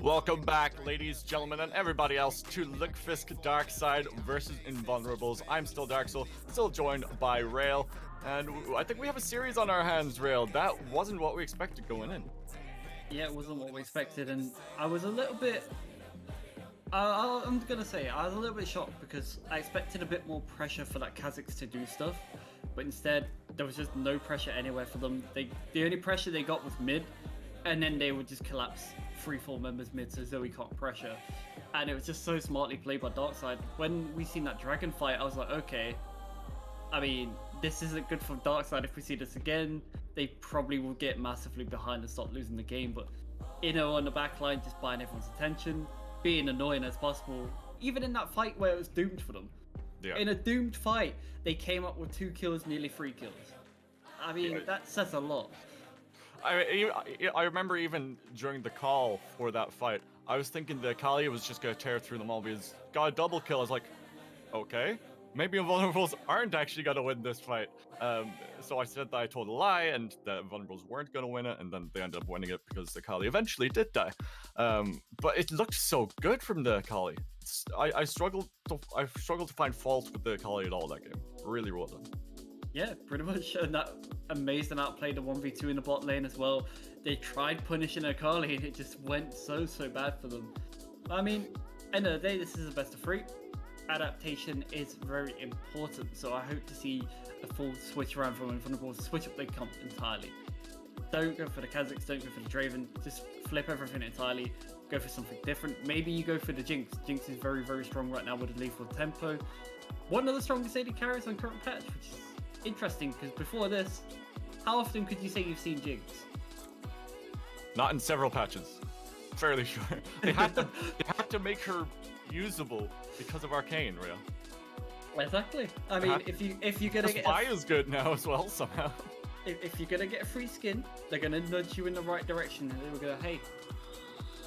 Welcome back, ladies, gentlemen, and everybody else to Lundqvist Darkside versus Invulnerables. I'm still Darkside, still joined by Rail, and I think we have a series on our hands, Rail. That wasn't what we expected going in. Yeah, it wasn't what we expected, and I was a little bit... I'm gonna say, I was a little bit shocked because I expected a bit more pressure for that Kazakhs to do stuff, but instead, there was just no pressure anywhere for them. The only pressure they got was mid, and then they would just collapse 3-4 members mid so Zoe can't pressure. And it was just so smartly played by Darkside. When we seen that dragon fight, I was like, okay, I mean, this isn't good for Darkside. If we see this again, they probably will get massively behind and start losing the game. But Inno on the back line, just buying everyone's attention, being annoying as possible. Even in that fight where it was doomed for them. Yeah. In a doomed fight, they came up with 2 kills, nearly 3 kills. I mean, that says a lot. I remember even during the call for that fight, I was thinking the Kali was just going to tear through them all because got a double kill. I was like, okay, maybe Invulnerables aren't actually going to win this fight. So I said that I told a lie and that Invulnerables weren't going to win it, and then they ended up winning it because the Kali eventually did die. But it looked so good from the Kali. I struggled to find fault with the Kali at all that game. Really well done. Yeah, pretty much. And that amazed and outplayed the 1v2 in the bot lane as well. They tried punishing Akali and it just went so bad for them. I mean, end of the day, this is a best of 3. Adaptation is very important, so I hope to see a full switch around from Invulnerables, switch up their comp entirely. Don't go for the Kazakhs, don't go for the Draven, just flip everything entirely, go for something different. Maybe you go for the Jinx. Jinx is very strong right now with a lethal tempo. One of the strongest AD carries on current patch, which is interesting, because before this, how often could you say you've seen Jinx? Not in several patches. Fairly sure. They had to make her usable because of Arcane, Real. Exactly. I mean, if you're gonna get Spy is good now as well somehow. If you're gonna get a free skin, they're gonna nudge you in the right direction, and they're gonna go, hey,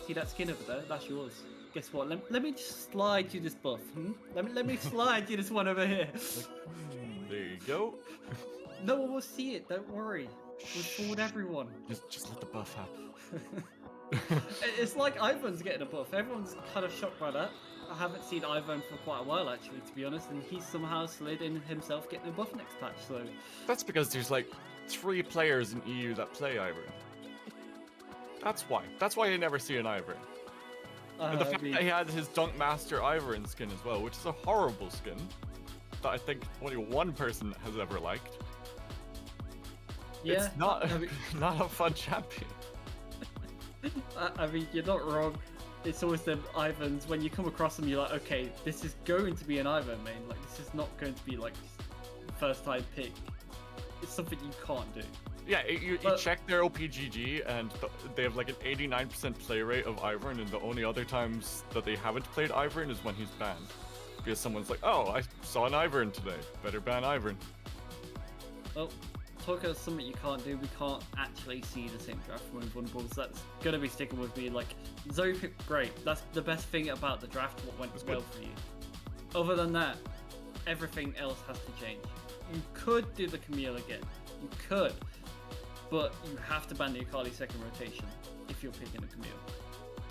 see that skin over there? That's yours. Guess what? Let me just slide you this buff. Let me slide you this one over here. There you go. No one will see it. Don't worry. We've fooled everyone. Just let the buff happen. It's like Ivan's getting a buff. Everyone's kind of shocked by that. I haven't seen Ivan for quite a while, actually, to be honest, and he's somehow slid in himself getting a buff next patch. So that's because there's like 3 players in EU that play Ivern. That's why. That's why you never see an Ivern. And the fact that he had his Dunk Master Ivern skin as well, which is a horrible skin that I think only one person has ever liked. Yeah, it's not not a fun champion. I mean, you're not wrong. It's always the Ivans. When you come across them, you're like, okay, this is going to be an Ivan main. Like, this is not going to be like first time pick. It's something you can't do. Yeah, you check their OPGG and they have like an 89% play rate of Ivern, and the only other times that they haven't played Ivern is when he's banned. Because someone's like, oh, I saw an Ivern today. Better ban Ivern. Well, talk about something you can't do. We can't actually see the same draft from Invulnerables. That's going to be sticking with me. Like, Zoe picked great. That's the best thing about the draft, what went well for you. Other than that, everything else has to change. You could do the Camille again. You could. But you have to ban the Akali second rotation if you're picking a Camille.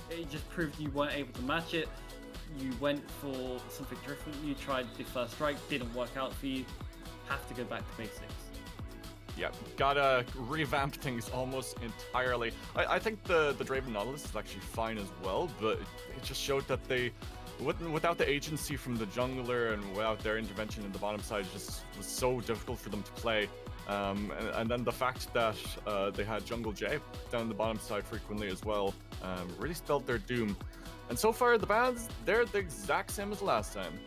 It just proved you weren't able to match it. You went for something different. You tried the first strike, didn't work out for you. Have to go back to basics. Yeah, gotta revamp things almost entirely. I think the Draven Nautilus is actually fine as well, but it just showed that they, without the agency from the jungler and without their intervention in the bottom side, it just was so difficult for them to play. And then the fact that they had Jungle J down the bottom side frequently as well really spelled their doom. And so far, the bans, they're the exact same as last time.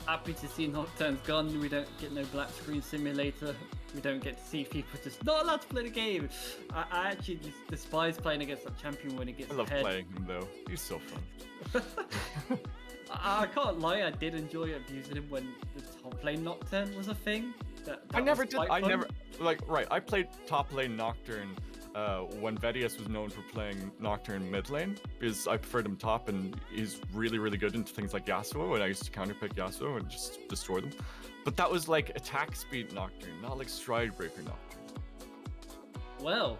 Happy to see Nocturne's gone. We don't get no black screen simulator. We don't get to see people just not allowed to play the game. I actually just despise playing against that champion when it gets ahead. I love playing him though. He's so fun. I can't lie. I did enjoy abusing him when the top lane Nocturne was a thing. I never did. I played top lane Nocturne when Vedius was known for playing Nocturne mid lane, because I preferred him top, and he's really good into things like Yasuo, and I used to counterpick Yasuo and just destroy them. But that was like attack speed Nocturne, not like stride breaker Nocturne. Well,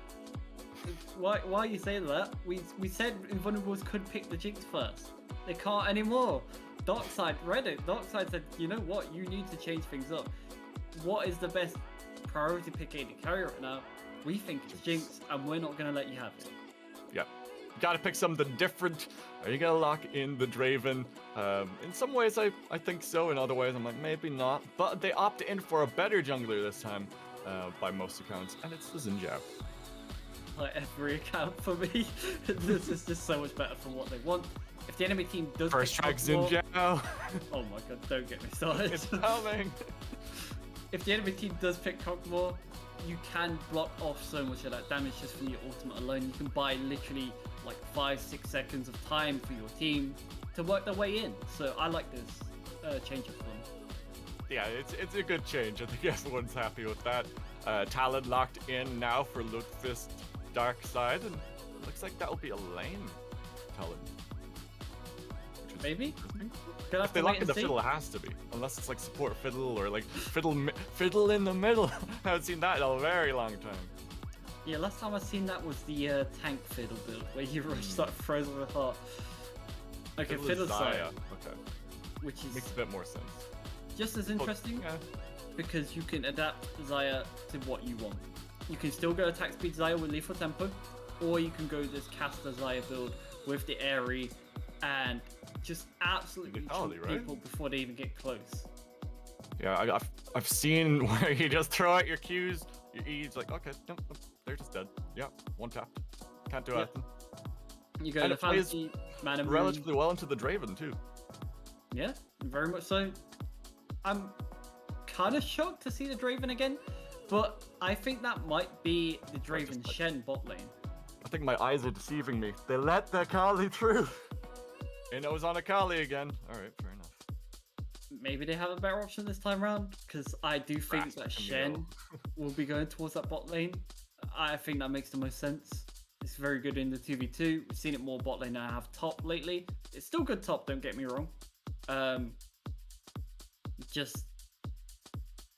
why are you saying that? We said Invulnerables could pick the Jinx first. They can't anymore. Darkside read it. Darkside said, you know what? You need to change things up. What is the best priority pick AD carry right now? We think it's Jinx, and we're not gonna let you have it. Yeah. Gotta pick something different. Are you gonna lock in the Draven? In some ways, I think so. In other ways, I'm like, maybe not. But they opt in for a better jungler this time, by most accounts, and it's the Xin Zhao. Like every account for me, this is just so much better for what they want. If the enemy team does First strike Xin Zhao. Oh my god, don't get me started. It's coming. If the enemy team does pick Cockmore, you can block off so much of that damage just from your ultimate alone. You can buy literally like 5-6 seconds of time for your team to work their way in. So I like this change of plan. Yeah, it's a good change. I think everyone's happy with that. Talon locked in now for Lundqvist Darkside, and looks like that'll be a lane Talon. Maybe? If they lock in the fiddle, it has to be. Unless it's like support fiddle or like fiddle in the middle. I haven't seen that in a very long time. Yeah, last time I seen that was the tank fiddle build, where you rush that frozen with heart. Okay, fiddle side. Okay. Which is makes a bit more sense. Just as interesting, because you can adapt Xayah to what you want. You can still go attack speed Xayah with lethal tempo, or you can go this caster Xayah build with the Aerie and just absolutely choke people before they even get close. Yeah, I've seen where you just throw out your Qs, your E's, like, okay, no, they're just dead. Yeah, one tap. Can't do anything. You go to fancy mana relatively well into the Draven too. Yeah, very much so. I'm kind of shocked to see the Draven again, but I think that might be the Draven Shen bot lane. I think my eyes are deceiving me. They let the Kali through. And it was on a Kali again. Alright, fair enough. Maybe they have a better option this time around, because I do think that Shen will be going towards that bot lane. I think that makes the most sense. It's very good in the 2v2. We've seen it more bot lane than I have top lately. It's still good top, don't get me wrong.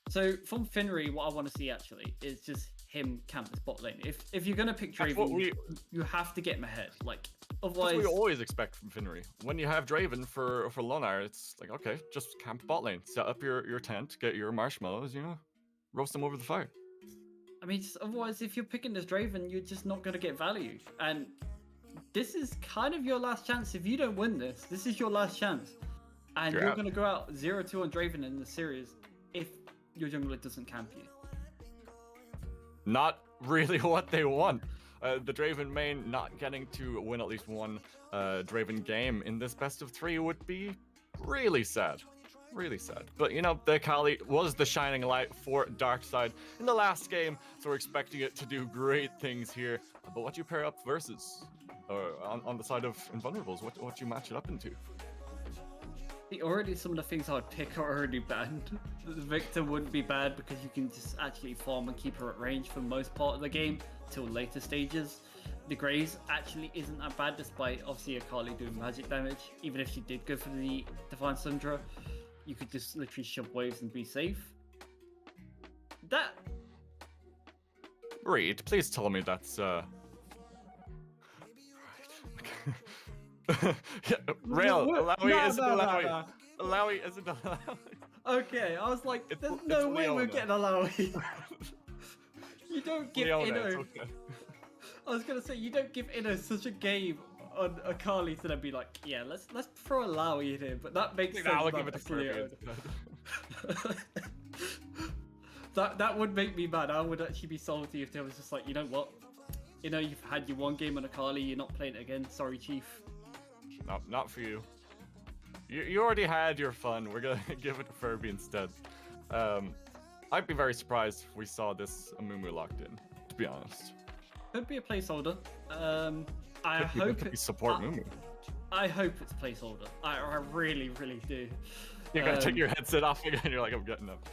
So from Finry, what I want to see actually is just him camp this bot lane. If you're gonna pick Draven, you have to get him ahead. Like otherwise, that's what we always expect from Finry. When you have Draven for Lunar, it's like, okay, just camp bot lane, set up your tent, get your marshmallows, you know, roast them over the fire. I mean, otherwise, if you're picking this Draven, you're just not gonna get value. And this is kind of your last chance. If you don't win this, this is your last chance. And you're going to go out 0-2 on Draven in the series if your jungler doesn't camp you. Not really what they want. The Draven main not getting to win at least one Draven game in this best of 3 would be really sad. Really sad. But, you know, the Kali was the shining light for Darkside in the last game, so we're expecting it to do great things here. But what do you pair up versus on the side of Invulnerables? What do you match it up into? Already some of the things I would pick are already banned. The Victor wouldn't be bad because you can just actually farm and keep her at range for most part of the game till later stages. The Graze actually isn't that bad despite obviously Akali doing magic damage. Even if she did go for the Divine Sundra, you could just literally shove waves and be safe. That... Reed, please tell me that's Rail, Alawi isn't Alawi. Alawi isn't Alawi. Okay, I was like, there's no way we're getting Alawi. You don't give Inno. Okay. I was gonna say, you don't give Inno such a game on Akali to then be like, yeah, let's throw Alawi in here, but that makes sense. I'll give it to Leon. That would make me mad. I would actually be salty if they was just like, you know what? You know, you've had your one game on Akali, you're not playing it again. Sorry, Chief. No, not for you. You already had your fun. We're gonna give it to Furby instead. I'd be very surprised if we saw this Amumu locked in, to be honest. Could be a placeholder. I hope it's support Mumu. I hope it's placeholder. I really, really do. You're gonna take your headset off again. You're like, I'm getting up.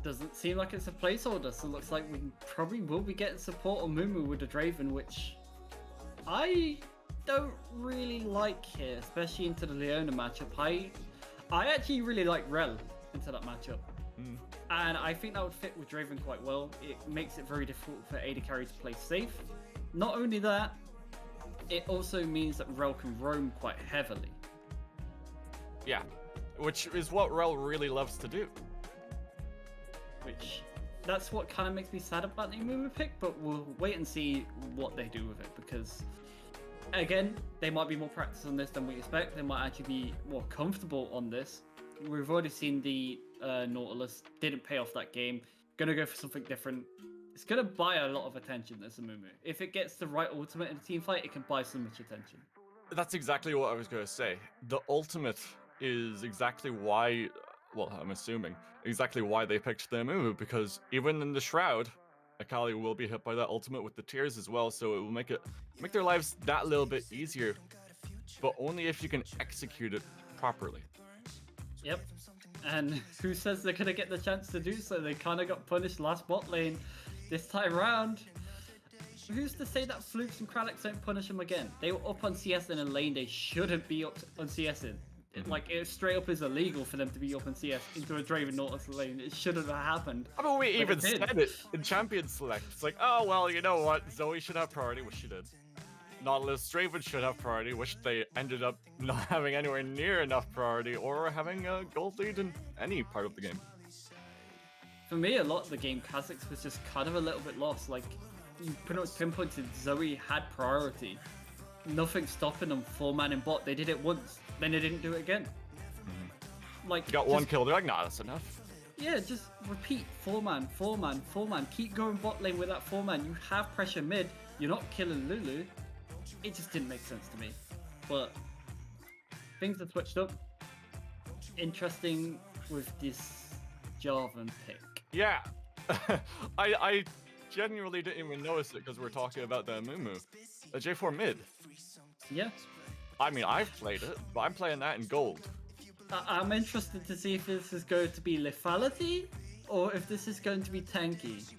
Doesn't seem like it's a placeholder, so it looks like we probably will be getting support on Mumu with the Draven, which I don't really like here, especially into the Leona matchup. I actually really like Rel into that matchup. And I think that would fit with Draven quite well. It makes it very difficult for AD carry to play safe. Not only that, it also means that Rel can roam quite heavily. Yeah, which is what Rel really loves to do. Which, that's what kind of makes me sad about the Ume pick, but we'll wait and see what they do with it, because, again, they might be more practiced on this than we expect. They might actually be more comfortable on this. We've already seen the Nautilus didn't pay off that game. Gonna go for something different. It's gonna buy a lot of attention, this Ume. If it gets the right ultimate in a team fight, it can buy so much attention. That's exactly what I was going to say. The ultimate is exactly why, well, I'm assuming, exactly why they picked the Ume, because even in the Shroud, Akali will be hit by that ultimate with the tears as well, so it will make their lives that little bit easier, but only if you can execute it properly. Yep. And who says they're gonna get the chance to do so? They kind of got punished last bot lane. This time round, who's to say that Flukes and Kralix don't punish them again? They were up on CS in a lane they shouldn't be up on CS in. Like, it straight up is illegal for them to be up on CS into a Draven Nautilus lane. It shouldn't have happened. I mean, we even said it in Champion Select. It's like, oh, well, you know what? Zoe should have priority, which she did. Nautilus, Draven should have priority, which they ended up not having anywhere near enough priority, or having a gold lead in any part of the game. For me, a lot of the game, Kha'Zix was just kind of a little bit lost. Like, you pretty much pinpointed Zoe had priority. Nothing stopping them 4-man in bot. They did it once, then they didn't do it again. Like, You got one kill, they're like, nah, that's enough. Yeah, just repeat 4-man, 4-man, 4-man. Keep going bot lane with that 4-man. You have pressure mid. You're not killing Lulu. It just didn't make sense to me. But things have switched up. Interesting with this Jarvan pick. Yeah, I genuinely didn't even notice it because we're talking about the Mumu. The J4 mid. Yeah. I mean, I've played it, but I'm playing that in gold. I'm interested to see if this is going to be lethality or if this is going to be tanky.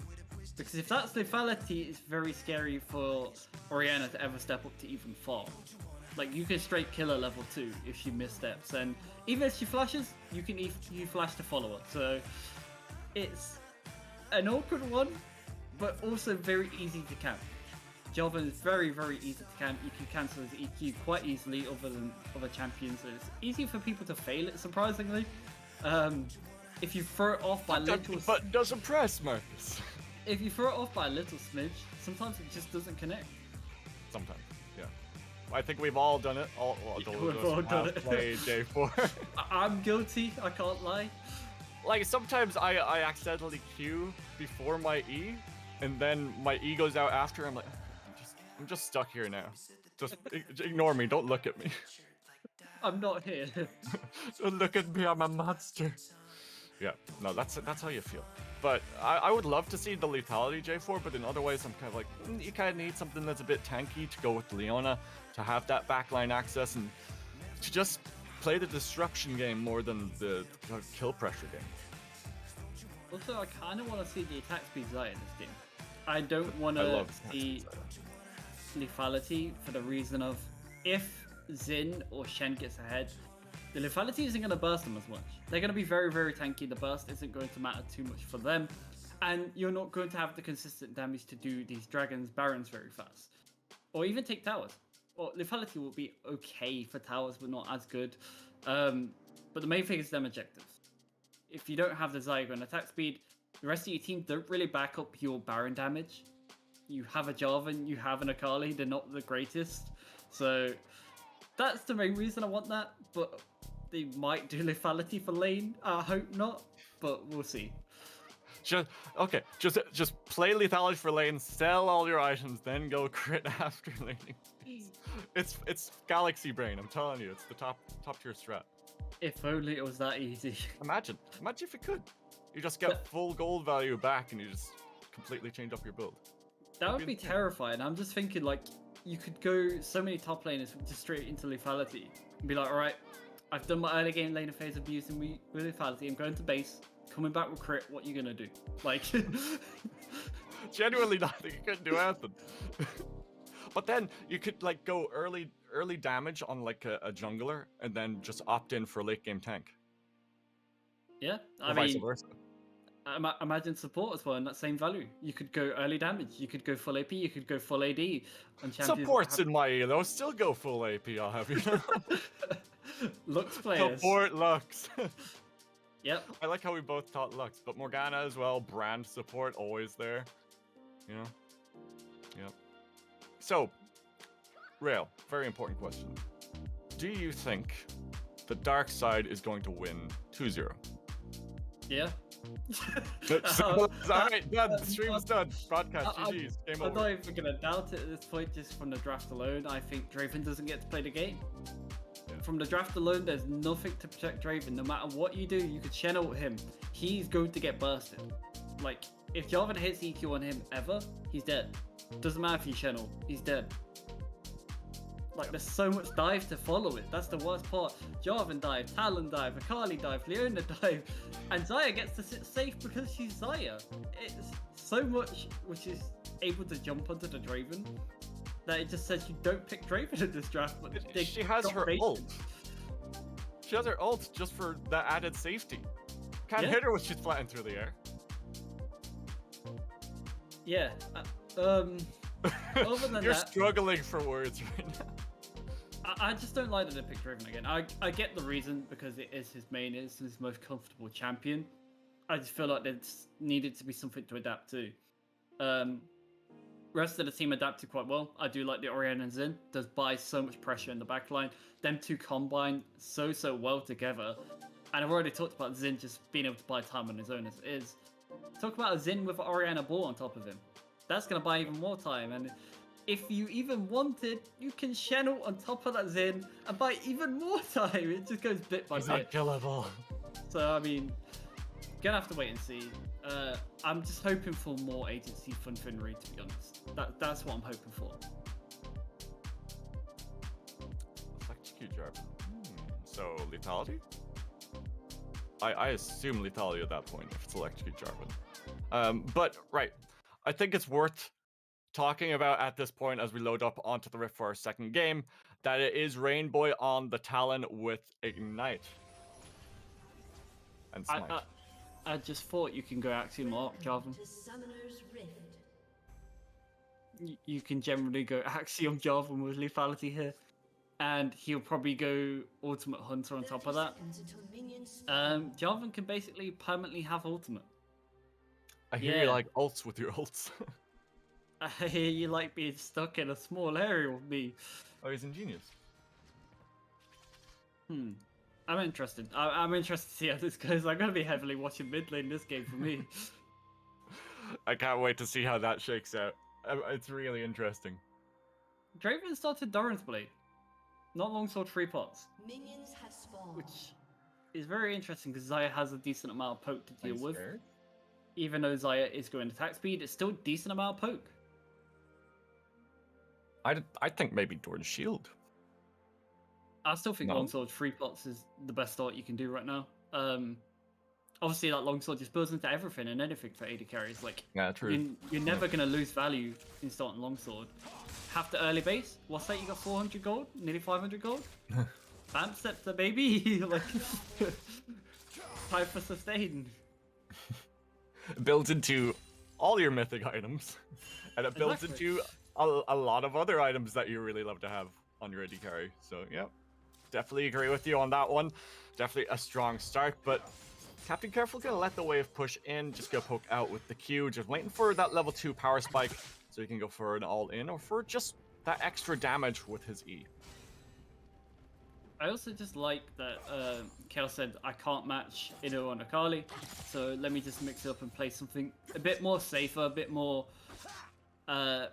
Because if that's lethality, it's very scary for Orianna to ever step up to even farm. Like, you can straight kill her level 2 if she missteps, and even if she flashes, you can you flash to follow her. So it's an awkward one, but also very easy to camp. Jarvan is very, very easy to camp. You can cancel his EQ quite easily other than other champions. So it's easy for people to fail it, surprisingly. If you throw it off by a little... That button doesn't press, Marcus. If you throw it off by a little smidge, sometimes it just doesn't connect. Sometimes, yeah. I think we've all done it. We've all done it. Played J4. I'm guilty, I can't lie. Like, sometimes I accidentally Q before my E, and then my E goes out after. I'm like, I'm just stuck here now. Just ignore me. Don't look at me. I'm not here. Don't look at me. I'm a monster. Yeah, no, that's how you feel. But I would love to see the lethality J4, but in other ways, I'm kind of like, you kind of need something that's a bit tanky to go with Leona, to have that backline access, and to just play the destruction game more than the kill pressure game. Also, I kind of want to see the attack speed Zaya in this game. I don't want to see lethality for the reason of, if Xin or Shen gets ahead, the lethality isn't going to burst them as much. They're going to be very, very tanky. The burst isn't going to matter too much for them. And you're not going to have the consistent damage to do these dragons, barons very fast. Or even take towers. Or lethality will be okay for towers, but not as good. But the main thing is them objectives. If you don't have the Zygon attack speed, the rest of your team don't really back up your baron damage. You have a Jarvan, you have an Akali, they're not the greatest. So that's the main reason I want that, but they might do lethality for lane. I hope not, but we'll see. Just play lethality for lane, sell all your items, then go crit after laning. It's Galaxy Brain, I'm telling you, it's the top tier strat. If only it was that easy. Imagine if it could. You just get full gold value back and you just completely change up your build. That would be terrifying. I'm just thinking, like, you could go so many top laners just straight into lethality and be like, alright, I've done my early game laner phase of using with lethality, I'm going to base, coming back with crit, what are you gonna do? Like, genuinely nothing, you couldn't do anything. But then you could like go early damage on like a jungler and then just opt in for late game tank. Yeah, or vice versa. Imagine support as well in that same value. You could go early damage, you could go full AP, you could go full AD, and champions Supports in my elo still go full AP, I'll have you know. Lux players. Support Lux. Yep. I like how we both taught Lux, but Morgana as well, brand support, always there. You know? Yep. So, Rail, very important question. Do you think the Darkside is going to win 2-0? Yeah. Alright, done. The stream is done. Broadcast, GG's. Game I'm over. not even gonna doubt it at this point, just from the draft alone. I think Draven doesn't get to play the game. Yeah. From the draft alone, there's nothing to protect Draven. No matter what you do, you could Shen ult him. He's going to get bursted. Like, if Jarvan hits EQ on him ever, he's dead. Doesn't matter if you Shen ult, he's dead. Like, there's so much dive to follow it. That's the worst part. Jarvan dive, Talon dive, Akali dive, Leona dive, and Xayah gets to sit safe because she's Xayah. It's so much which is able to jump onto the Draven that it just says you don't pick Draven in this draft. But She has her ult. She has her ult just for that added safety. Can't hit her when she's flying through the air. Yeah. Other than You're that, struggling for words right now. I just don't like that they picked Draven again. I get the reason because it is his main, it's his most comfortable champion. I just feel like there's needed to be something to adapt to. Rest of the team adapted quite well. I do like the Orianna and Xin. Does buy so much pressure in the backline. Them two combine so well together. And I've already talked about Xin just being able to buy time on his own as it is. Talk about a Xin with Orianna ball on top of him. That's going to buy even more time. And if you even wanted, you can Shen ult on top of that Xin and buy even more time. It just goes bit by bit. Unkillable. So, I mean, gonna have to wait and see. I'm just hoping for more agency funfinnery, to be honest. That's what I'm hoping for. Electrocute Jarvan. So, lethality? I assume lethality at that point if it's electrocute Jarvan. But, right. I think it's worth talking about at this point as we load up onto the Rift for our second game that it is Rainbow on the Talon with Ignite. And Smite. I just thought you can go Axiom Arc, Jarvan. You can generally go Axiom Jarvan with lethality here. And he'll probably go Ultimate Hunter on top of that. Jarvan can basically permanently have Ultimate. I hear you like ults with your ults. I hear you like being stuck in a small area with me. Oh, he's ingenious. I'm interested. I'm interested to see how this goes. I'm going to be heavily watching mid lane this game for me. I can't wait to see how that shakes out. It's really interesting. Draven started Doran's Blade. Not longsword 3 pots. Minions have spawned. Which is very interesting because Xayah has a decent amount of poke to deal with. Scared? Even though Xayah is going attack speed, it's still a decent amount of poke. I think maybe Doran's Shield. I still think No. longsword 3 pots is the best start you can do right now. Obviously, that longsword just builds into everything and anything for AD carries. Like, Yeah, true. you're never going to lose value in starting longsword. Have the early base. What's that? You got 400 gold? Nearly 500 gold? Vamp Scepter, baby! Like, time for sustain. Builds into all your mythic items, and it builds Exactly. into a lot of other items that you really love to have on your AD carry. So yeah, definitely agree with you on that one. Definitely a strong start, but Captain Careful gonna let the wave push in, just go poke out with the Q, just waiting for that level 2 power spike so he can go for an all-in or for just that extra damage with his E. I also just like that Kel said, I can't match Ino on Akali, so let me just mix it up and play something a bit more safer, a bit more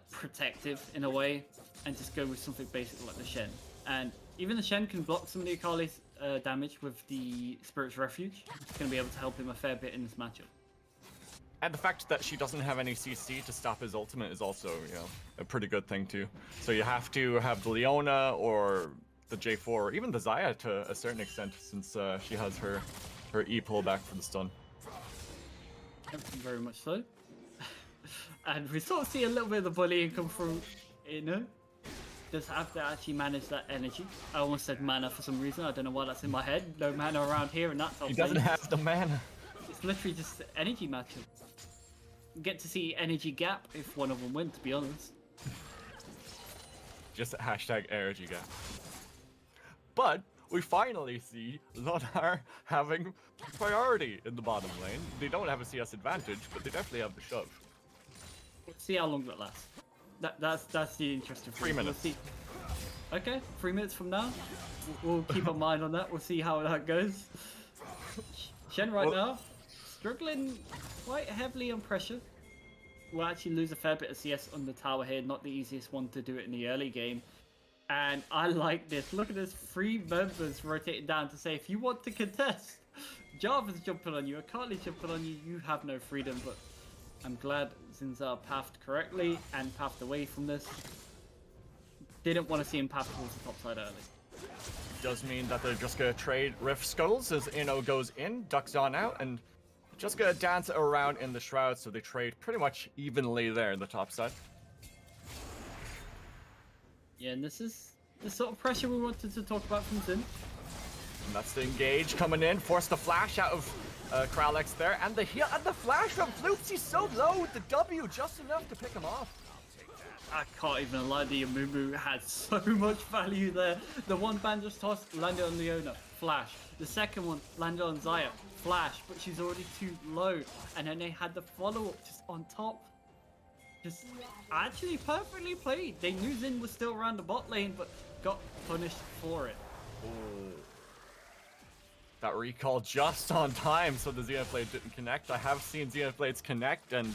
protective in a way, and just go with something basic like the Shen. And even the Shen can block some of the Akali's damage with the Spirit's Refuge. It's going to be able to help him a fair bit in this matchup. And the fact that she doesn't have any CC to stop his ultimate is also, you know, a pretty good thing too. So you have to have the Leona or the J4, or even the Xayah to a certain extent, since she has her E pullback for the stun. Very much so. And we sort of see a little bit of the bullying come through, you know? Just have to actually manage that energy. I almost said mana for some reason. I don't know why that's in my head. No mana around here, and that's He doesn't have the mana. It's literally just an energy matchup. Get to see energy gap if one of them win, to be honest. Just hashtag energy gap. But we finally see Lunar having priority in the bottom lane. They don't have a CS advantage, but they definitely have the shove. Let's see how long that lasts. That's the interesting thing. 3 minutes. We'll see. Okay, 3 minutes from now. We'll keep our mind on that. We'll see how that goes. Shen right now, struggling quite heavily on pressure. We'll actually lose a fair bit of CS on the tower here. Not the easiest one to do it in the early game. And I like this. Look at this. 3 members rotating down to say, if you want to contest, Java's jumping on you, Akali's jumping on you, you have no freedom. But I'm glad Zinzar pathed correctly and pathed away from this. Didn't want to see him path towards the top side early. Does mean that they're just gonna trade Rift Skulls as Inno goes in, ducks on out, and just gonna dance around in the shroud, so they trade pretty much evenly there in the top side. Yeah, and this is the sort of pressure we wanted to talk about from Zin. And that's the engage coming in, force the flash out of Kralex there, and the heal and the flash from Floops. He's so low with the W, just enough to pick him off. I can't even lie, the Amumu had so much value there. The one Banjo's toss landed on Leona, flash. The second one landed on Xayah, flash, but she's already too low. And then they had the follow-up just on top. Just actually perfectly played. They knew Zin was still around the bot lane, but got punished for it. Ooh. That recall just on time, so the Xenoblade didn't connect. I have seen Xenoblades connect and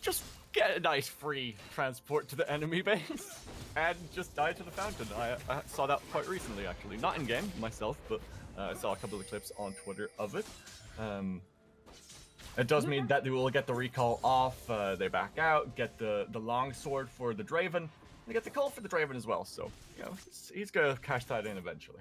just get a nice free transport to the enemy base and just die to the fountain. I saw that quite recently, actually. Not in game myself, but I saw a couple of clips on Twitter of it. It does mean that they will get the recall off. They back out, get the long sword for the Draven. They get the call for the Draven as well. So you know he's gonna cash that in eventually.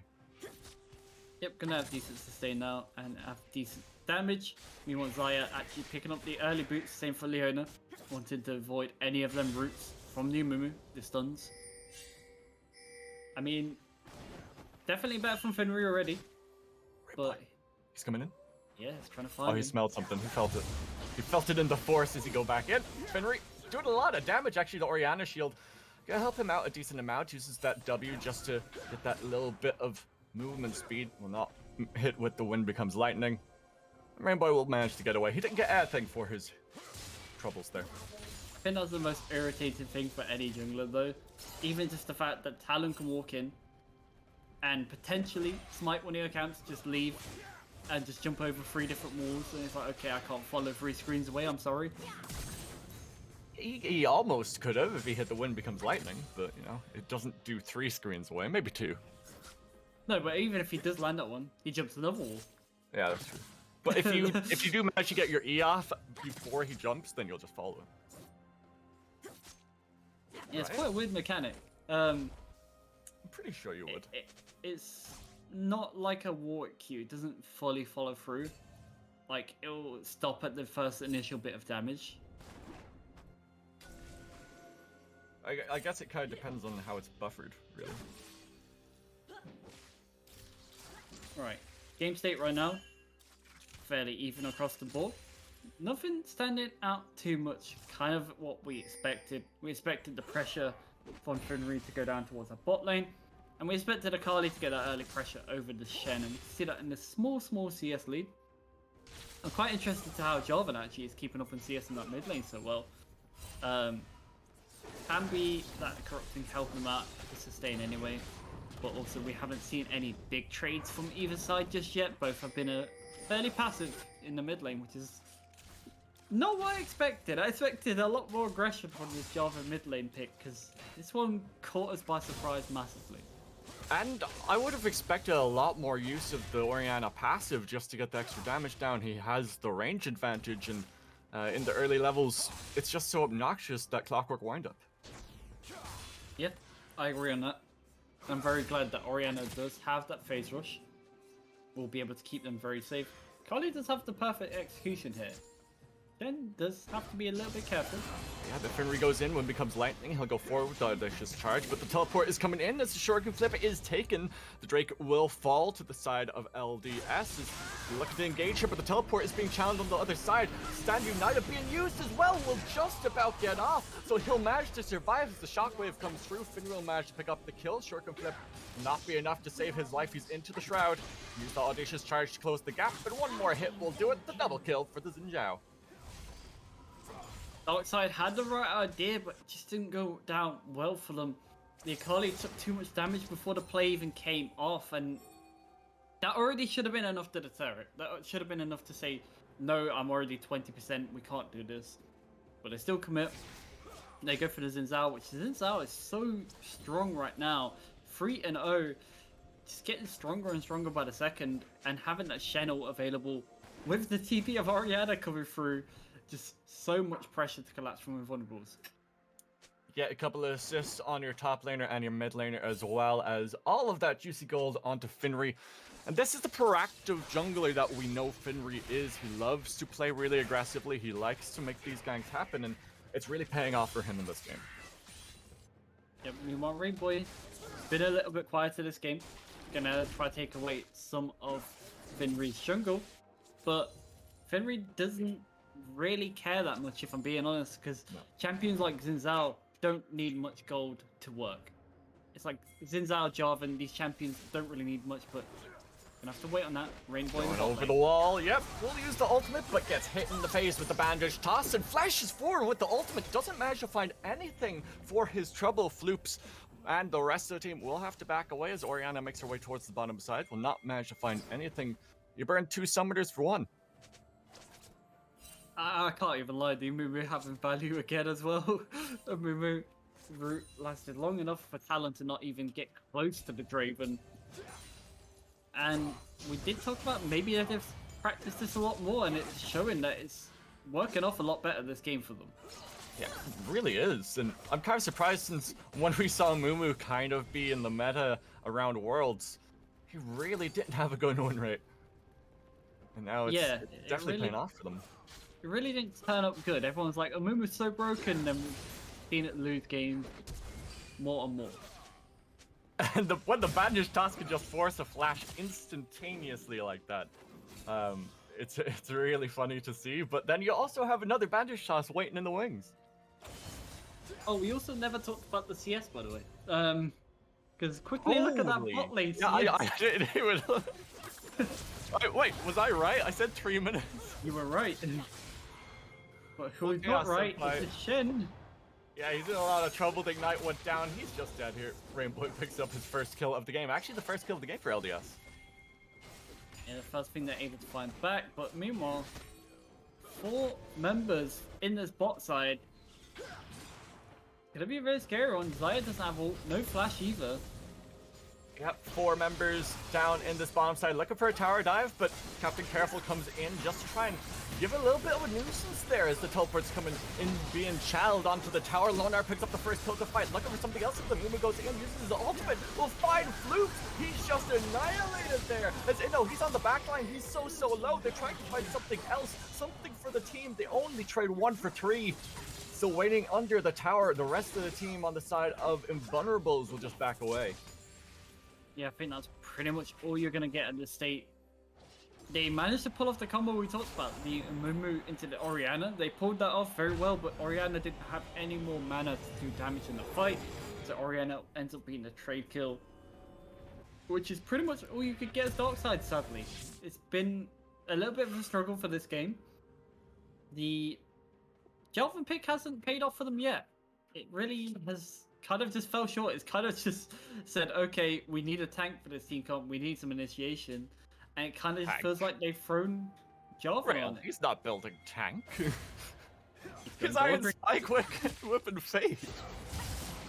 Yep, gonna have decent sustain now and have decent damage. We want Xayah actually picking up the early boots, same for Leona. Wanted to avoid any of them roots from the Mumu, the stuns. I mean, definitely better from Fenrir already. But He's coming in. yeah, he's trying to find Oh, he him. smelled something. He felt it. He felt it in the force as he go back in. Fenrir doing a lot of damage, actually. The Orianna shield gonna help him out a decent amount. Uses that W just to get that little bit of movement speed. Will not hit with the wind becomes lightning. Rainbow will manage to get away. He didn't get anything for his troubles there. I think that's the most irritating thing for any jungler though. Even just the fact that Talon can walk in and potentially smite one of your accounts, just leave and just jump over 3 different walls, and it's like, okay, I can't follow 3 screens away, I'm sorry. He almost could have if he hit the wind becomes lightning, but you know, it doesn't do 3 screens away, maybe 2. No, but even if he does land that one, he jumps another wall. Yeah, that's true. But if you do manage to get your E off before he jumps, then you'll just follow him. Yeah, it's Right. quite a weird mechanic. I'm pretty sure you would. It's not like a Warwick Q. It doesn't fully follow through. Like, it'll stop at the first initial bit of damage. I guess it kind of depends on how it's buffered, really. Right, game state right now, fairly even across the board. Nothing standing out too much, kind of what we expected. We expected the pressure from Fenrir to go down towards our bot lane, and we expected Akali to get that early pressure over the Shen, and see that in the small CS lead. I'm quite interested to how Jarvan actually is keeping up in CS in that mid lane so well. Can be that corrupting helping him out to sustain anyway. But also we haven't seen any big trades from either side just yet. Both have been fairly passive in the mid lane, which is not what I expected. I expected a lot more aggression from this Java mid lane pick, because this one caught us by surprise massively. And I would have expected a lot more use of the Orianna passive just to get the extra damage down. He has the range advantage, and in the early levels, it's just so obnoxious, that Clockwork Windup. Yeah, I agree on that. I'm very glad that Orianna does have that phase rush. We'll be able to keep them very safe. Kali does have the perfect execution here. Shen does have to be a little bit careful. Yeah, the Finry goes in when it becomes lightning. He'll go forward with the audacious charge, but the teleport is coming in as the shuriken flip is taken. The Drake will fall to the side of LDS. Is looking to engage here, but the teleport is being challenged on the other side. Stand United being used as well will just about get off, so he'll manage to survive as the shockwave comes through. Finry will manage to pick up the kill. Shuriken flip will not be enough to save his life. He's into the shroud. Use the audacious charge to close the gap, but one more hit will do it. The double kill for the Xin Zhao. Darkside had the right idea, but it just didn't go down well for them. The Akali took too much damage before the play even came off, and that already should have been enough to deter it. That should have been enough to say, no, I'm already 20%, we can't do this. But they still commit. They go for the Xin Zhao, which Xin Zhao is so strong right now. 3-0, just getting stronger and stronger by the second, and having that Shen'll available with the TP of Orianna coming through. Just so much pressure to collapse from Invulnerables. Get a couple of assists on your top laner and your mid laner, as well as all of that juicy gold onto Finry. And this is the proactive jungler that we know Finry is. He loves to play really aggressively. He likes to make these ganks happen, and it's really paying off for him in this game. Yep, meanwhile, Rainbow been a little bit quieter this game. Gonna try to take away some of Finry's jungle, but Finry doesn't really care that much, if I'm being honest, because champions like Xin Zhao don't need much gold to work. It's like Xin Zhao, Jarvan, these champions don't really need much, but gonna have to wait on that. Rainbow going over the wall, yep, will use the ultimate, but gets hit in the face with the bandage toss and flashes forward with the ultimate. Doesn't manage to find anything for his trouble. Floops and the rest of the team will have to back away as Orianna makes her way towards the bottom side. Will not manage to find anything. You burn 2 summoners for 1. I can't even lie, the Ume having value again as well. The Ume route lasted long enough for Talon to not even get close to the Draven. And we did talk about maybe they've practiced this a lot more, and it's showing that it's working off a lot better this game for them. Yeah, it really is. And I'm kind of surprised, since when we saw Mumu kind of be in the meta around Worlds, he really didn't have a good win rate. And now it's definitely paying off for them. It really didn't turn up good. Everyone's like, Amumu's so broken, and we've seen it lose games more and more. And when the bandage toss can just force a flash instantaneously like that, it's really funny to see. But then you also have another bandage toss waiting in the wings. Oh, we also never talked about the CS, by the way. Because quickly look at that bot lane. Yeah, I didn't even... Wait, was I right? I said 3 minutes. You were right. But who's not right is the Shen. Yeah, he's in a lot of trouble. The Ignite went down. He's just dead here. Rainbow picks up his first kill of the game. Actually, the first kill of the game for LDS. Yeah, the first thing they're able to find back. But meanwhile, 4 members in this bot side. Gonna be a very scary one. Zaya doesn't have ult, no flash either. Yep, 4 members down in this bottom side looking for a tower dive, but Captain Careful comes in just to try and give a little bit of a nuisance there as the teleport's coming in, being channeled onto the tower. Lonar picks up the first kill to fight, looking for something else. The Mumu goes in, uses the ultimate, will find Flute. He's just annihilated there. As you know, he's on the back line, he's so low. They're trying to find something else, something for the team. They only trade 1 for 3. So waiting under the tower, the rest of the team on the side of Invulnerables will just back away. Yeah, I think that's pretty much all you're going to get at this state. They managed to pull off the combo we talked about, the Mumu into the Orianna. They pulled that off very well, but Orianna didn't have any more mana to do damage in the fight. So Orianna ends up being the trade kill, which is pretty much all you could get as Darkside, sadly. It's been a little bit of a struggle for this game. The Jarvan pick hasn't paid off for them yet. It really has kind of just fell short. It's kind of just said, okay, we need a tank for this team comp. We need some initiation. And it kind of just feels like they've thrown Jarvan on it. He's not building tank. He's Iron Spike Whip and Fade.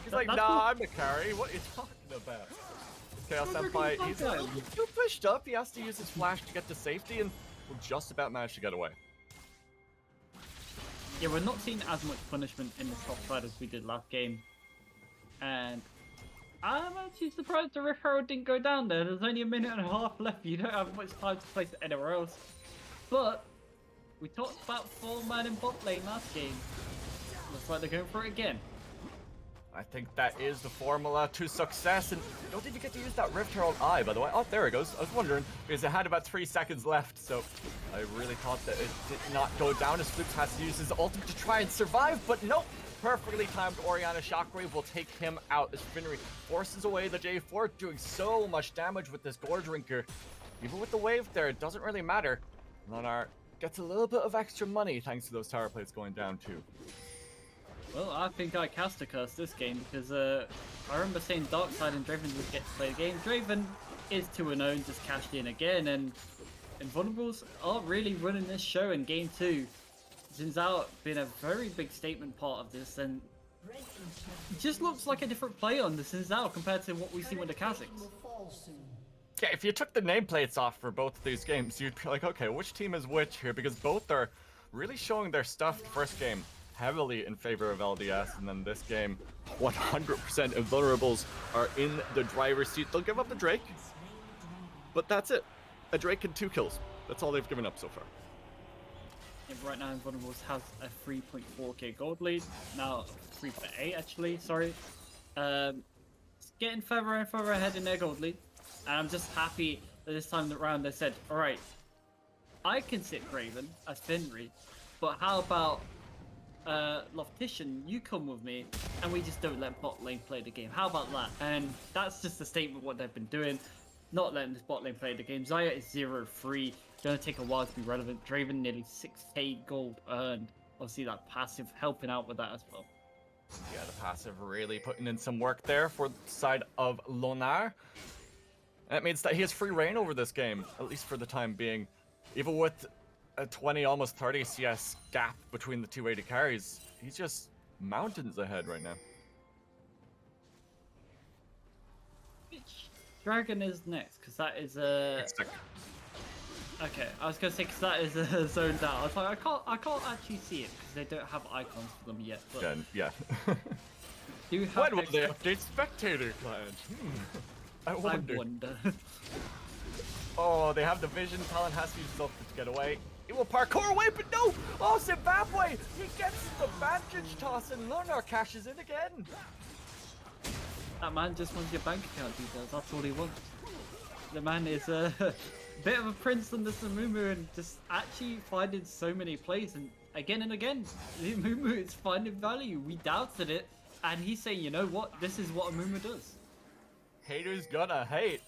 He's like, nah, I'm a carry. What are you talking about? Chaos Senpai, he's too pushed up. He has to use his flash to get to safety, and will just about manage to get away. Yeah, we're not seeing as much punishment in the top side as we did last game. And I'm actually surprised the Rift Herald didn't go down there. There's only a minute and a half left. You don't have much time to place it anywhere else. But We talked about 4-man in bot lane last game. Looks like they're going for it again. I think that is the formula to success, and you don't even get to use that Rift Herald Eye, by the way. Oh, there it goes. I was wondering, because it had about 3 seconds left, so I really thought that it did not go down, as Flukes has to use his ultimate to try and survive, but nope. Perfectly timed Orianna Shockwave will take him out as Finnery forces away the J4, doing so much damage with this Gore Drinker. Even with the wave there, it doesn't really matter. Lunar gets a little bit of extra money thanks to those tower plates going down too. Well, I think I cast a curse this game because I remember saying Darkside and Draven would get to play the game. Draven is 2-0 and just cashed in again, and Invulnerables are really running this show in game 2. Zinzao been a very big statement part of this, and it just looks like a different play on the Zinzao compared to what we've seen with the Kazakhs. Yeah, if you took the nameplates off for both of these games, you'd be like, okay, which team is which here? Because both are really showing their stuff. The first game heavily in favor of LDS, and then this game 100% Invulnerables are in the driver's seat. They'll give up the Drake, but that's it. A Drake and 2 kills. That's all they've given up so far. Right now, Invulnerables has a 3.4k gold lead. Now, 3.8 actually, sorry. It's getting further and further ahead in their gold lead. And I'm just happy that this time around they said, alright, I can sit Graven as Finry, but how about Loftician, you come with me, and we just don't let bot lane play the game. How about that? And that's just a statement of what they've been doing. Not letting this bot lane play the game. Xayah is 0-3. Gonna take a while to be relevant. Draven nearly 6k gold earned. Obviously that passive helping out with that as well. Yeah, the passive really putting in some work there for the side of Lunar. That means that he has free reign over this game, at least for the time being. Even with a 20, almost 30 CS gap between the 2 AD carries, he's just mountains ahead right now. Which dragon is next? Because that is a... Okay, I was gonna say because that is zoned out. I was like, I can't actually see it because they don't have icons for them yet. But yeah. do have When will they update spectator client? I wonder. Oh, they have the vision. Talon has to use his ultimate to get away. He will parkour away, but no! Oh, Zimbabwe! He gets the vantage toss, and Lunar cashes in again. That man just wants your bank account details. That's all he wants. The man is a bit of a prince under Mumu and just actually finding so many plays, and again, Mumu is finding value. We doubted it, and he's saying, you know what? This is what a Mumu does. Haters gonna hate.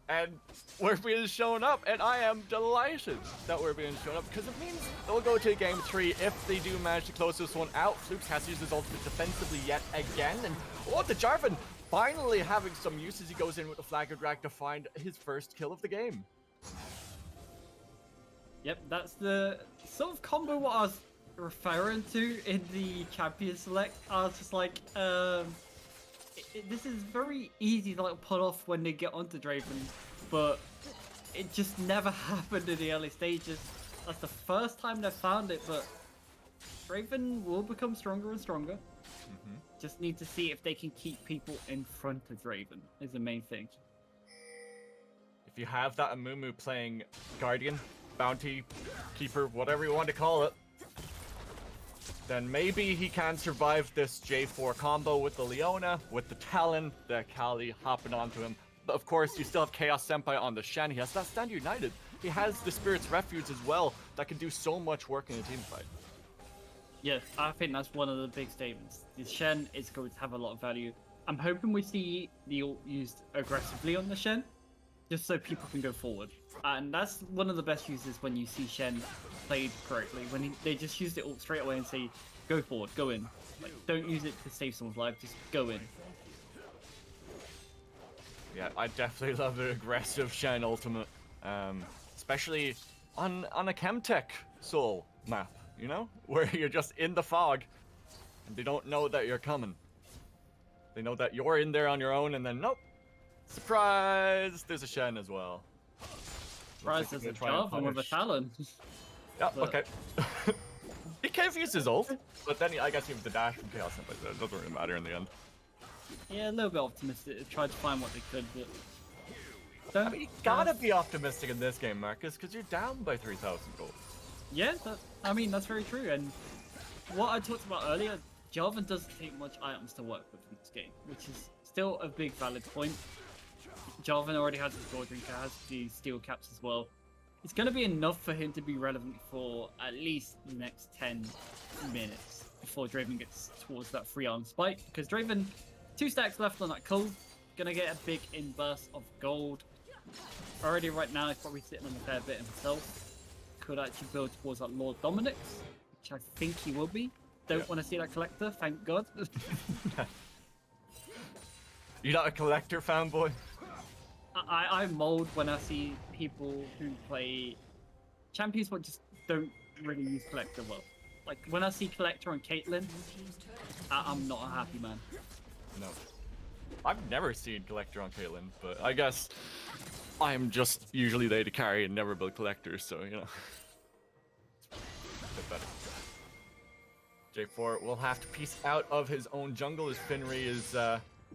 And we're being shown up, and I am delighted that we're being shown up because it means they'll go to game 3 if they do manage to close this one out. Flukes has used his ultimate defensively yet again, and oh, the Jarvan finally having some use as he goes in with the Flagger Drag to find his first kill of the game. Yep, that's the sort of combo what I was referring to in the champion select. I was just like, this is very easy to like pull off when they get onto Draven, but it just never happened in the early stages. That's the first time they've found it, but Draven will become stronger and stronger. Just need to see if they can keep people in front of Draven is the main thing. If you have that Amumu playing Guardian, Bounty, Keeper, whatever you want to call it, then maybe he can survive this J4 combo with the Leona, with the Talon, the Kali hopping onto him. But of course, you still have Chaos Senpai on the Shen. He has that Stand United. He has the Spirit's Refuge as well that can do so much work in a team fight. Yeah, I think that's one of the big statements. The Shen is going to have a lot of value. I'm hoping we see the ult used aggressively on the Shen, just so people can go forward. And that's one of the best uses when you see Shen played correctly. When they just use it ult straight away and say, go forward, go in. Like, don't use it to save someone's life, just go in. Yeah, I definitely love the aggressive Shen ultimate. Especially on a Chemtech Soul map, you know? Where you're just in the fog and they don't know that you're coming. They know that you're in there on your own and then nope. Surprise! There's a Shen as well. Surprise, there's a Jarvan with a Talon. Yeah, okay. He could have used his ult, but then I guess he was the dash from Chaos Senpai, so it doesn't really matter in the end. Yeah, a little bit optimistic. They tried to find what they could, but... I mean, you gotta be optimistic in this game, Marcus, because you're down by 3,000 gold. Yeah, I mean, that's very true. And what I talked about earlier, Jarvan doesn't take much items to work with in this game, which is still a big valid point. Jarvan already has his gold drinker, has the steel caps as well. It's going to be enough for him to be relevant for at least the next 10 minutes before Draven gets towards that 3-arm spike. Because Draven, 2 stacks left on that cull, going to get a big inburst of gold. Already right now, he's probably sitting on a fair bit himself. Could actually build towards that Lord Dominix, which I think he will be. Don't want to see that collector, thank God. You're not a collector fanboy? I mold when I see people who play champions but just don't really use collector well. Like when I see collector on Caitlyn, I'm not a happy man. No. I've never seen collector on Caitlyn, but I guess I'm just usually there to carry and never build collectors, so you know. Bit better. J4 will have to piece out of his own jungle as Finry is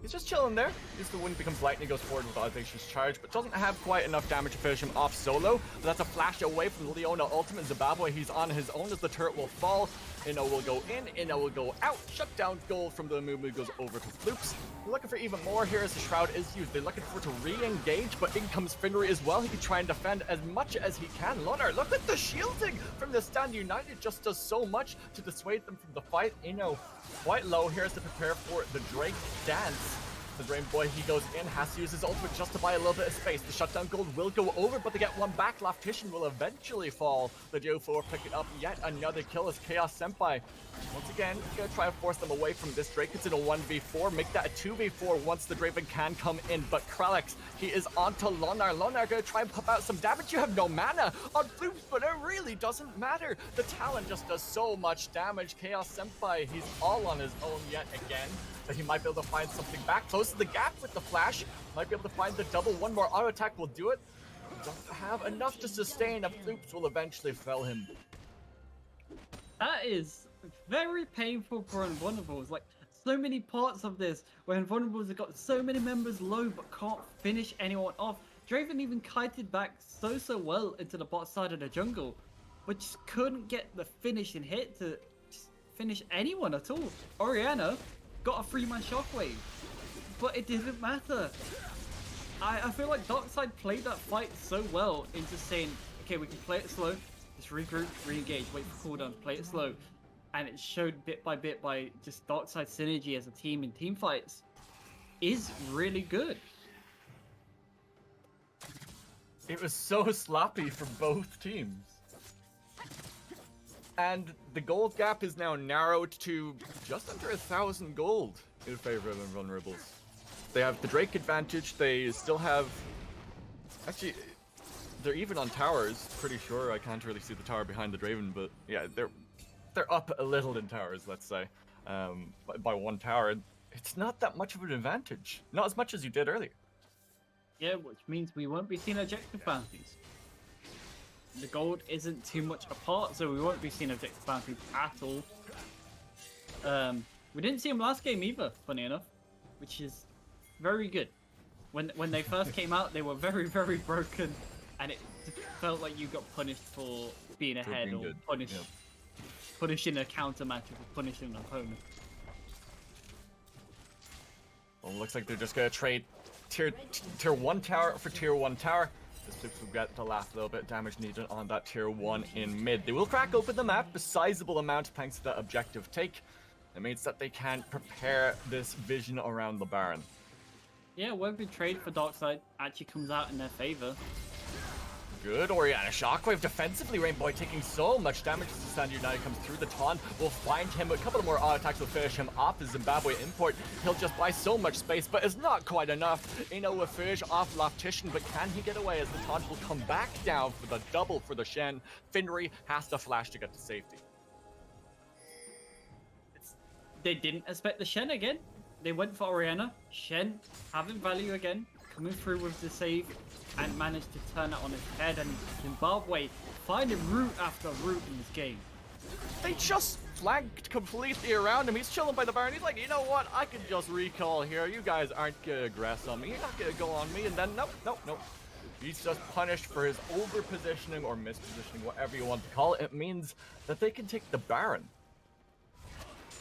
he's just chilling there. Just the wind becomes lightning, goes forward with Audacious Charge, but doesn't have quite enough damage to finish him off solo. But that's a flash away from Leona Ultimate Zimbabwe. He's on his own as the turret will fall. Inno will go in, Inno will go out. Shutdown goal from the Mumu goes over to Floops. We're looking for even more here as the Shroud is used. They're looking for it to re-engage, but in comes Finry as well. He can try and defend as much as he can. Lunar, look at the shielding from the Stand United. Just does so much to dissuade them from the fight. Inno quite low here as to prepare for the Drake dance. The Rain Boy, he goes in, has to use his ultimate just to buy a little bit of space. The shutdown gold will go over, but they get one back. Loftition will eventually fall. The J4 picking up yet another kill as Chaos Senpai. Once again, gonna try and force them away from this Drake. It's in a 1v4, make that a 2v4 once the Draven can come in. But Kralex, he is onto Lunar. Lunar gonna try and pump out some damage. You have no mana on Floops, but it really doesn't matter. The Talon just does so much damage. Chaos Senpai, he's all on his own yet again. But he might be able to find something back. Closes the gap with the flash. Might be able to find the double. One more auto attack will do it. Doesn't have enough to sustain. A Floops will eventually fell him. That is very painful for Invulnerables. Like, so many parts of this where Invulnerables have got so many members low but can't finish anyone off. Draven even kited back so well into the bot side of the jungle, but just couldn't get the finishing hit to just finish anyone at all. Orianna got a 3-man shockwave, but it didn't matter. I feel like Darkside played that fight so well into saying, okay, we can play it slow, just regroup, re-engage, wait for cooldowns, play it slow. And it showed bit by just Darkside synergy as a team in team fights is really good. It was so sloppy for both teams. And the gold gap is now narrowed to just under 1,000 gold in favor of Invulnerables. They have the Drake advantage. They still have... Actually, they're even on towers, pretty sure. I can't really see the tower behind the Draven, but yeah, they're up a little in towers, let's say, by 1 tower. It's not that much of an advantage. Not as much as you did earlier. Yeah, which means we won't be seeing objective bounties. The gold isn't too much apart, so we won't be seeing objective bounties at all. We didn't see them last game either, funny enough, which is very good. When they first came out, they were very broken, and it felt like you got punished for being ahead or punishing a counter match or punishing an opponent. Well, looks like they're just gonna trade tier 1 tower for tier 1 tower. The Floops will get the last little bit damage needed on that tier 1 in mid. They will crack open the map, a sizable amount thanks to the objective take. It means that they can prepare this vision around the Baron. Yeah, won't be trade for Darkside actually comes out in their favor. Good, Orianna Shockwave defensively. Rainbow taking so much damage as the Stand United comes through the taunt. We'll find him. A couple of more auto attacks will finish him off. The Zimbabwe import. He'll just buy so much space, but it's not quite enough. Ino will finish off Loftition, but can he get away as the taunt will come back down for the double for the Shen? Finry has to flash to get to safety. They didn't expect the Shen again. They went for Orianna. Shen having value again, coming through with the save, and managed to turn it on its head. And Zimbabwe finding route after route in this game. They just flanked completely around him. He's chilling by the Baron. He's like, you know what? I can just recall here. You guys aren't gonna aggress on me. You're not gonna go on me. And then, nope. He's just punished for his over-positioning or mispositioning, whatever you want to call it. It means that they can take the Baron.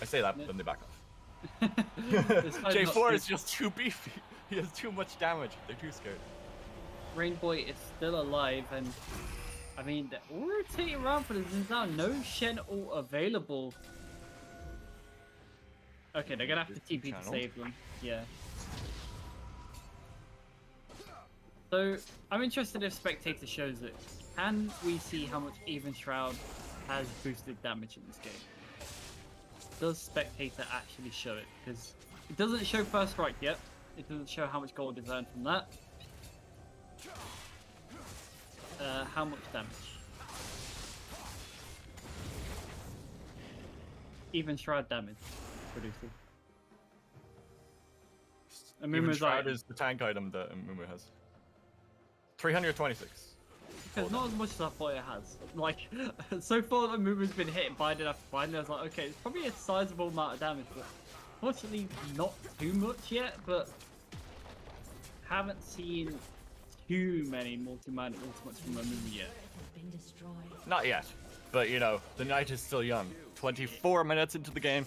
I say that, but then they back off. J4 is just too beefy. He has too much damage. They're too scared. Rainboy is still alive, and I mean, we're rotating around for this. There's now no Shen ult available. Okay, they're gonna have to TP to save them. Yeah. So, I'm interested if Spectator shows it. Can we see how much Even Shroud has boosted damage in this game? Does Spectator actually show it? Because it doesn't show first strike yet. It doesn't show how much gold is earned from that. How much damage? Even Shroud damage producing. Even Shroud is the tank item that Mumu has. 326. Because not as much as I thought it has. Like, so far the Mumu's been hit bind after bind, and I was like, okay, it's probably a sizable amount of damage, but fortunately not too much yet, but haven't seen too many multi-man ultimates from a Mumu yet. Not yet, but you know, the night is still young. 24 minutes into the game.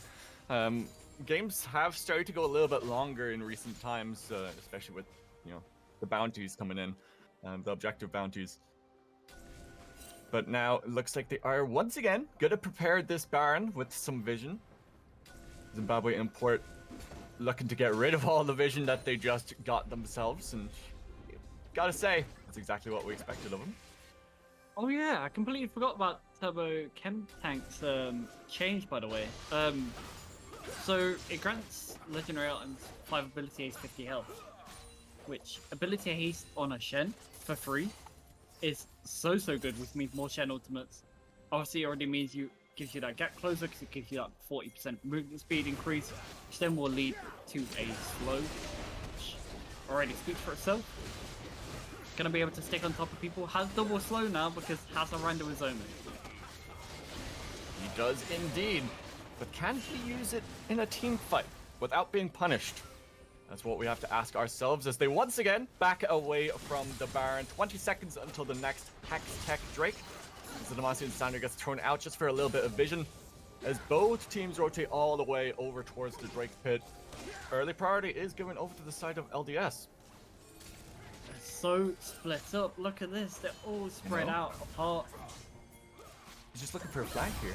Games have started to go a little bit longer in recent times, especially with, you know, the bounties coming in, the objective bounties. But now it looks like they are once again going to prepare this Baron with some vision. Zimbabwe import looking to get rid of all the vision that they just got themselves, and gotta say, that's exactly what we expected of them. Oh yeah, I completely forgot about Turbo Chem Tank's change, by the way. So it grants legendary items 5 ability haste, 50 health, which ability haste on a Shen for free is so good, which means more Shen ultimates. Obviously, it already means gives you that gap closer because it gives you that 40% movement speed increase, which then will lead to a slow, which already speaks for itself. Gonna be able to stick on top of people. Has double slow now because has Arinze his own. He does indeed, but can he use it in a team fight without being punished? That's what we have to ask ourselves as they once again back away from the Baron. 20 seconds until the next Hex Tech Drake. As the Demacian Standard gets thrown out just for a little bit of vision, as both teams rotate all the way over towards the Drake pit. Early priority is given over to the side of LDS. So split up. Look at this. They're all spread out apart. He's just looking for a flank here.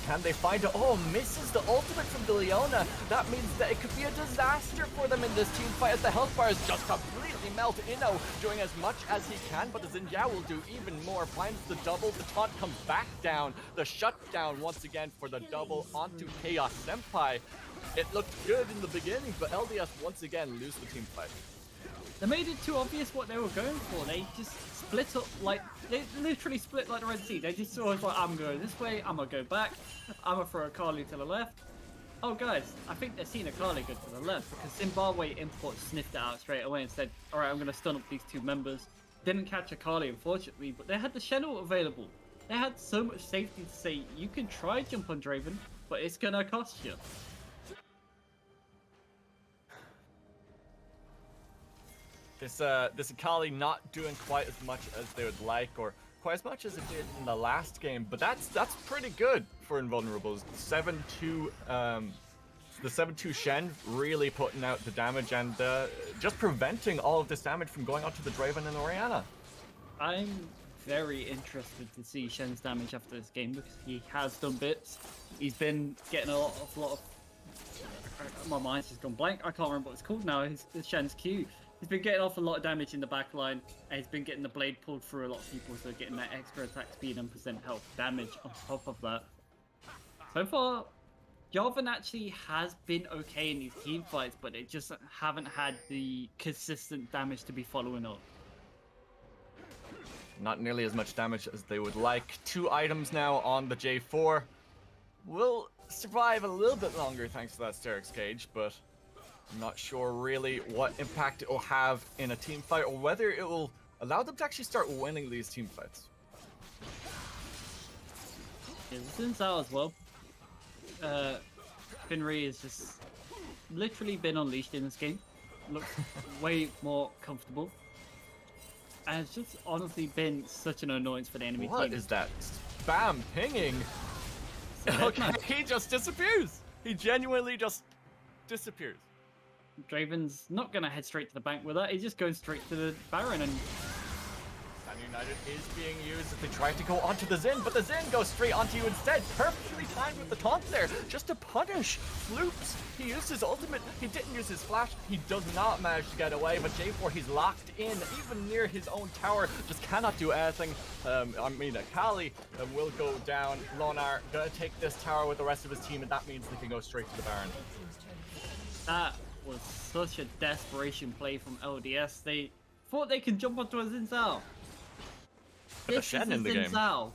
Can they find it? Oh, misses the ultimate from the Leona. That means that it could be a disaster for them in this team fight as the health bars just completely melt. Inno doing as much as he can, but the Xinjiao will do even more. Finds the double. The taunt comes back down. The shutdown once again for the double onto Chaos Senpai. It looked good in the beginning, but LDS once again lose the team fight. They made it too obvious what they were going for. They just split up, like, they literally split like the Red Sea. They just sort of like, I'm going this way, I'm gonna go back, I'm gonna throw a Kali to the left. Oh guys, I think they're seeing a Kali go to the left because Zimbabwe Import sniffed it out straight away and said, alright, I'm gonna stun up these two members. Didn't catch a Kali, unfortunately, but they had the Shen ult available. They had so much safety to say, you can try jump on Draven, but it's gonna cost you. This Akali not doing quite as much as they would like, or quite as much as it did in the last game, but that's pretty good for Invulnerables. The 7-2 Shen really putting out the damage and just preventing all of this damage from going onto the Draven and Orianna. I'm very interested to see Shen's damage after this game because he has done bits. He's been getting a lot of my mind's just gone blank. I can't remember what it's called now. His Shen's Q. He's been getting off a lot of damage in the back line, and he's been getting the blade pulled through a lot of people, so getting that extra attack speed and % health damage on top of that. So far, Jarvan actually has been okay in these team fights, but they just haven't had the consistent damage to be following up. Not nearly as much damage as they would like. 2 items now on the J4. Will survive a little bit longer thanks to that Sterix Cage, but I'm not sure really what impact it will have in a team fight or whether it will allow them to actually start winning these team fights. Yeah, this out as well. Finri has just literally been unleashed in this game. Looks way more comfortable. And it's just honestly been such an annoyance for the enemy What team. is that spam pinging? Okay, he just disappears. He genuinely just disappears. Draven's not going to head straight to the bank with that. He's just going straight to the Baron. And Man United is being used if they try to go onto the Xin, but the Xin goes straight onto you instead. Perfectly timed with the taunt there, just to punish Floops. He used his ultimate, he didn't use his flash, he does not manage to get away, but J4, he's locked in, even near his own tower, just cannot do anything. I mean, Akali will go down. Lonar gonna take this tower with the rest of his team, and that means they can go straight to the Baron. that was such a desperation play from LDS. They thought they could jump onto a Xin Zhao. This Shen in the game. Zhao.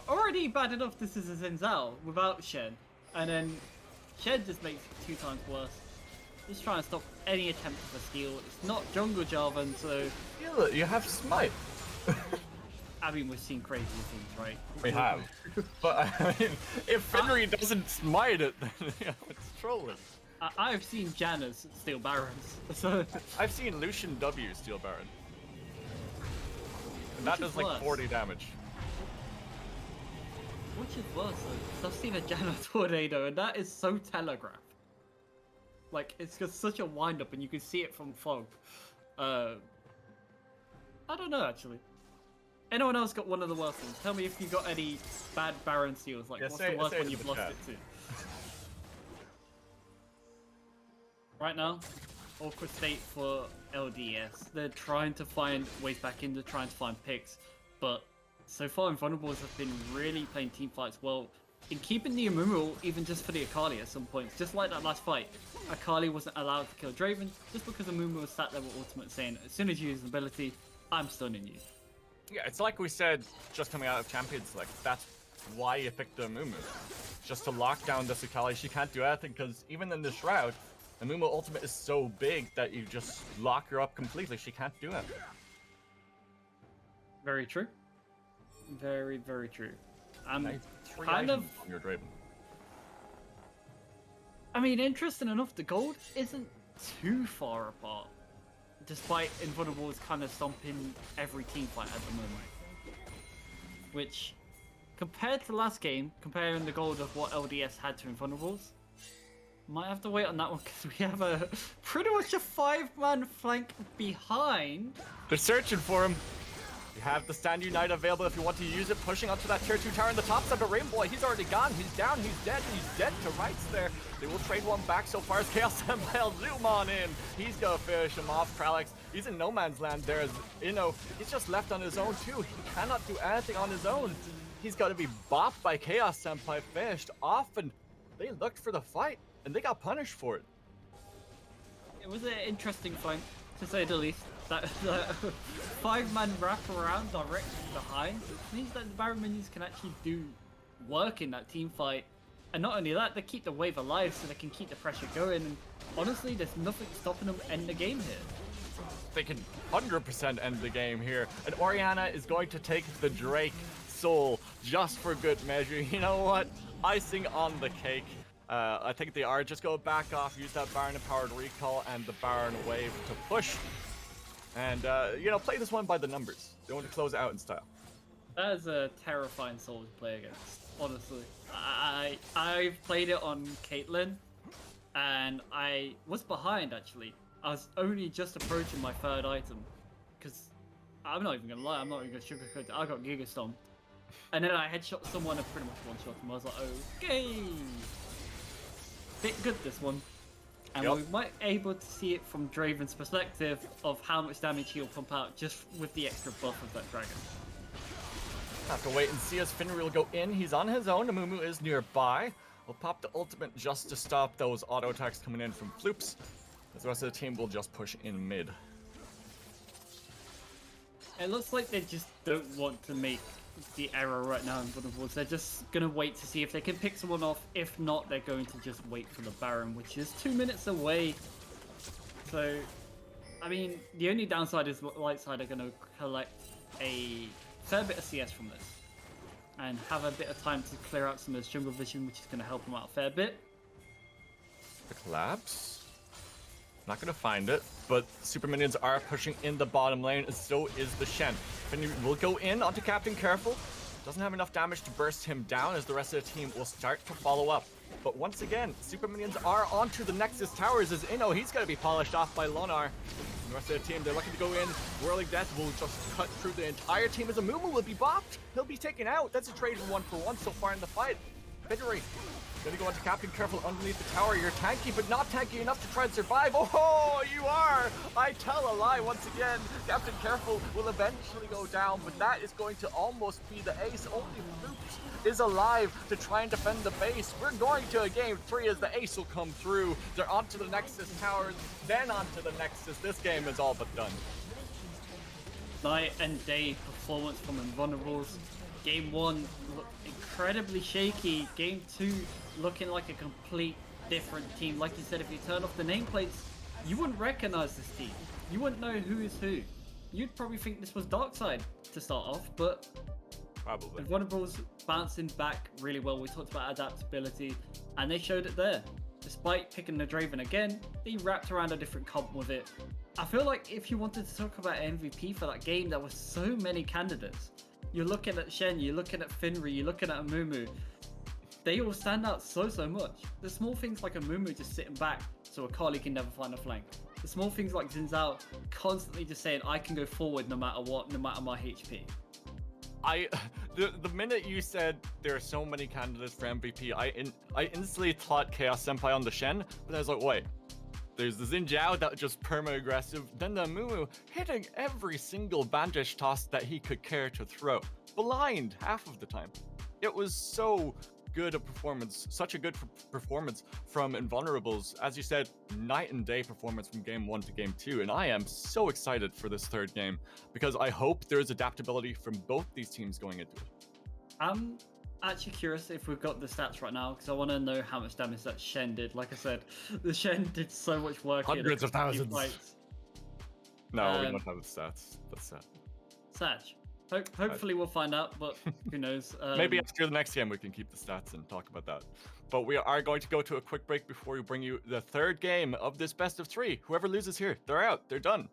Already bad enough this is a Xin Zhao without Shen. And then Shen just makes it 2 times worse. Just trying to stop any attempt of a steal. It's not jungle Jarvan, so Feel it, you have Smite. I mean, we've seen crazy things, right? We have. But I mean, if Finry doesn't smite it, then yeah, it's trolling. I've seen Janus steal Barons, so I've seen Lucian W steal Baron. And that does like worse? 40 damage. which is worse? Though, 'cause I've seen a Janus tornado, and that is so telegraphed. Like, it's just such a wind-up, and you can see it from fog. I don't know, actually. Anyone else got one of the worst ones? Tell me if you got any bad Baron steals. Like, Yeah, what's say- the worst say it one in you've the lost chat. it to? Right now, awkward state for LDS. They're trying to find ways back in, they're trying to find picks, but so far Invulnerables have been really playing team fights well in keeping the Ume-Ezeoke even just for the Akali at some points. Just like that last fight, Akali wasn't allowed to kill Draven just because Ume-Ezeoke was sat there with ultimate saying, as soon as you use an ability, I'm stunning you. Yeah, it's like we said just coming out of Champions, like that's why you picked the Mumu. Just to lock down this Akali. She can't do anything because even in the Shroud, the Mumu ultimate is so big that you just lock her up completely. She can't do it. Very true. Very, very true. Nice. Kind of, on your Draven. I mean, interesting enough, the gold isn't too far apart, despite Invulnerables kind of stomping every team fight at the moment. Which, compared to last game, comparing the gold of what LDS had to Invulnerables, might have to wait on that one because we have a pretty much a 5-man flank behind. They're searching for him. You have the Stand Unite available if you want to use it, pushing onto that tier 2 tower in the top side, but Rainbow, he's already gone, he's down, he's dead to rights there. They will trade one back so far as Chaos Empire zoom on in. He's gonna finish him off. Kralix, he's in no man's land there as, you know, he's just left on his own too. He cannot do anything on his own. He's gotta be bopped by Chaos Senpai, finished off, and they looked for the fight, and they got punished for it. It was an interesting fight, to say the least. That 5-man wrap around directly behind, which means that the Baron minions can actually do work in that team fight. And not only that, they keep the wave alive so they can keep the pressure going. And honestly, there's nothing stopping them end the game here. They can 100% end the game here. And Orianna is going to take the Drake soul just for good measure. You know what? Icing on the cake. I think they are. Just go back off, use that Baron-empowered recall and the Baron wave to push. And, you know, play this one by the numbers. They want to close it out in style. That is a terrifying soul to play against, honestly. I've played it on Caitlyn, and I was behind, actually. I was only just approaching my 3rd item, because I'm not even going to lie, I'm not even going to sugarcoat it. I got Giga Stomped. And then I headshot someone and pretty much one-shot him. I was like, okay. Bit good, this one. And Yep. we might be able to see it from Draven's perspective of how much damage he'll pump out just with the extra buff of that dragon. Have to wait and see as Finry will go in. He's on his own. Amumu is nearby. We'll pop the ultimate just to stop those auto attacks coming in from Floops. As the rest of the team will just push in mid. It looks like they just don't want to make the error right now in Vulnerables. They're just going to wait to see if they can pick someone off. If not, they're going to just wait for the Baron, which is 2 minutes away. So, I mean, the only downside is Lightside are going to collect a fair bit of CS from this. And have a bit of time to clear out some of this jungle vision, which is going to help them out a fair bit. The collapse? Not gonna find it, but super minions are pushing in the bottom lane, and so is the Shen. Finny will go in onto Captain Careful. Doesn't have enough damage to burst him down, as the rest of the team will start to follow up. But once again, super minions are onto the Nexus towers, as Inno, he's gonna be polished off by Lonar. And the rest of the team, they're looking to go in. Whirling Death will just cut through the entire team, as Amumu will be bopped. He'll be taken out. That's a trade for one so far in the fight. Fidgery gonna go into Captain Careful underneath the tower. You're tanky, but not tanky enough to try and survive. Oh, you are! I tell a lie once again. Captain Careful will eventually go down, but that is going to almost be the ace. Only Loops is alive to try and defend the base. We're going to a game 3 as the ace will come through. They're onto the Nexus towers, then onto the Nexus. This game is all but done. Night and day performance from Invulnerables. Game 1 looked incredibly shaky. Game 2 looking like a complete different team. Like you said, if you turn off the nameplates, you wouldn't recognize this team. You wouldn't know who is who. You'd probably think this was Darkside to start off, but probably Invulnerables bouncing back really well. We talked about adaptability, and they showed it there. Despite picking the Draven again, they wrapped around a different comp with it. I feel like if you wanted to talk about MVP for that game, there were so many candidates. You're looking at Shen, you're looking at Finry, you're looking at Amumu. They all stand out so much. The small things like Amumu just sitting back so a Akali can never find a flank. The small things like Xin Zhao constantly just saying, I can go forward no matter what, no matter my HP. The minute you said there are so many candidates for MVP, I instantly thought Chaos Senpai on the Shen, but I was like, wait. There's the Xin Zhao that was just perma-aggressive, then the Amumu hitting every single bandage toss that he could care to throw. Blind half of the time. It was so good a performance, such a good performance from Invulnerables. As you said, night and day performance from game 1 to game 2, and I am so excited for this third game because I hope there's adaptability from both these teams going into it. I'm actually curious if we've got the stats right now because I want to know how much damage that Shen did. Like I said, the Shen did so much work. Hundreds of thousands. Fights. No, we don't have the stats. That's sad. Sad. Hopefully we'll find out, but who knows? Maybe after the next game we can keep the stats and talk about that. But we are going to go to a quick break before we bring you the third game of this best of 3. Whoever loses here, they're out. They're done.